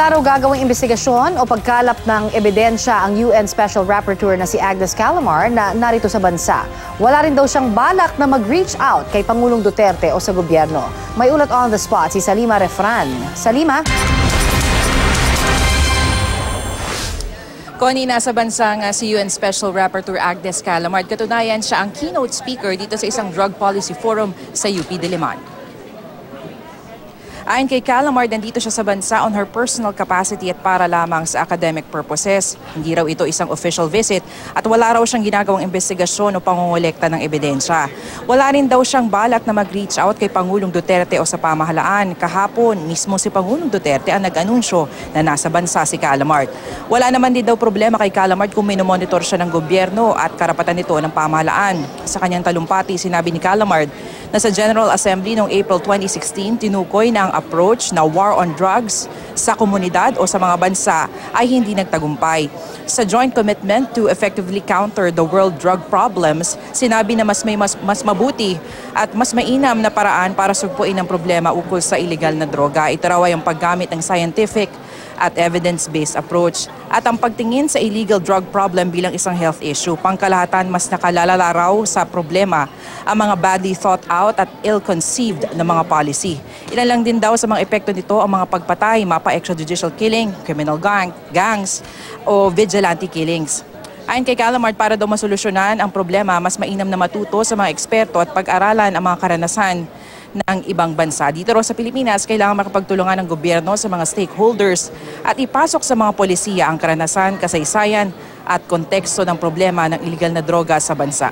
Wala raw gagawing investigasyon o pagkalap ng ebidensya ang UN Special Rapporteur na si Agnes Callamard na narito sa bansa. Wala rin daw siyang balak na mag-reach out kay Pangulong Duterte o sa gobyerno. May ulat on the spot si Salima Refran. Salima? Connie, nasa bansa nga si UN Special Rapporteur Agnes Callamard. Katunayan, siya ang keynote speaker dito sa isang drug policy forum sa UP Diliman. Ayon kay Callamard, nandito siya sa bansa on her personal capacity at para lamang sa academic purposes. Hindi raw ito isang official visit at wala raw siyang ginagawang investigasyon o pangongolekta ng ebidensya. Wala rin daw siyang balak na mag-reach out kay Pangulong Duterte o sa pamahalaan. Kahapon, mismo si Pangulong Duterte ang nag-anunsyo na nasa bansa si Callamard. Wala naman din daw problema kay Callamard kung minomonitor siya ng gobyerno at karapatan nito ng pamahalaan. Sa kanyang talumpati, sinabi ni Callamard na sa General Assembly noong April 2016, tinukoy na ang approach na war on drugs sa komunidad o sa mga bansa ay hindi nagtagumpay. Sa joint commitment to effectively counter the world drug problems, sinabi na mas mabuti at mas mainam na paraan para sugpuin ang problema ukol sa illegal na droga. Ito raw ay ang paggamit ng scientific at evidence-based approach at ang pagtingin sa illegal drug problem bilang isang health issue. Pangkalahatan, mas nakalalala raw sa problema ang mga badly thought out at ill-conceived na mga policy. Ilan lang din daw sa mga epekto nito ang mga pagpatay, mapa-extrajudicial killing, criminal gangs o vigilante killings. Ayon kay Callamard, para daw masolusyonan ang problema, mas mainam na matuto sa mga eksperto at pag-aralan ang mga karanasan ng ibang bansa. Dito raw sa Pilipinas, kailangan makapagtulungan ng gobyerno sa mga stakeholders at ipasok sa mga polisiya ang karanasan, kasaysayan at konteksto ng problema ng iligal na droga sa bansa.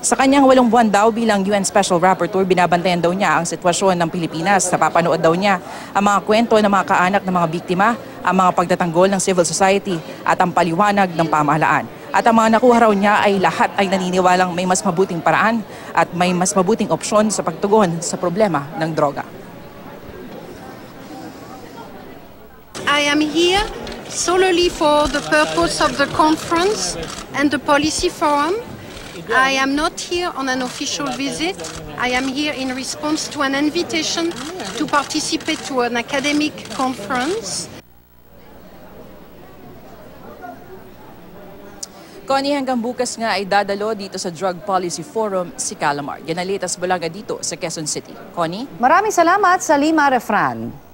Sa kanyang 8 buwan daw bilang UN Special Rapporteur, binabantayan daw niya ang sitwasyon ng Pilipinas. Napapanood daw niya ang mga kwento ng mga kaanak ng mga biktima, ang mga pagtatanggol ng civil society at ang paliwanag ng pamahalaan. At ang mga nakuha raw niya ay lahat ay naniniwalang may mas mabuting paraan at may mas mabuting opsyon sa pagtugon sa problema ng droga. I am here solely for the purpose of the conference and the policy forum. I am not here on an official visit. I am here in response to an invitation to participate to an academic conference. Connie, hanggang bukas nga ay dadalo dito sa Drug Policy Forum si Callamard. Yan ang latest bulaga dito sa Quezon City. Connie? Maraming salamat, Salima Refran.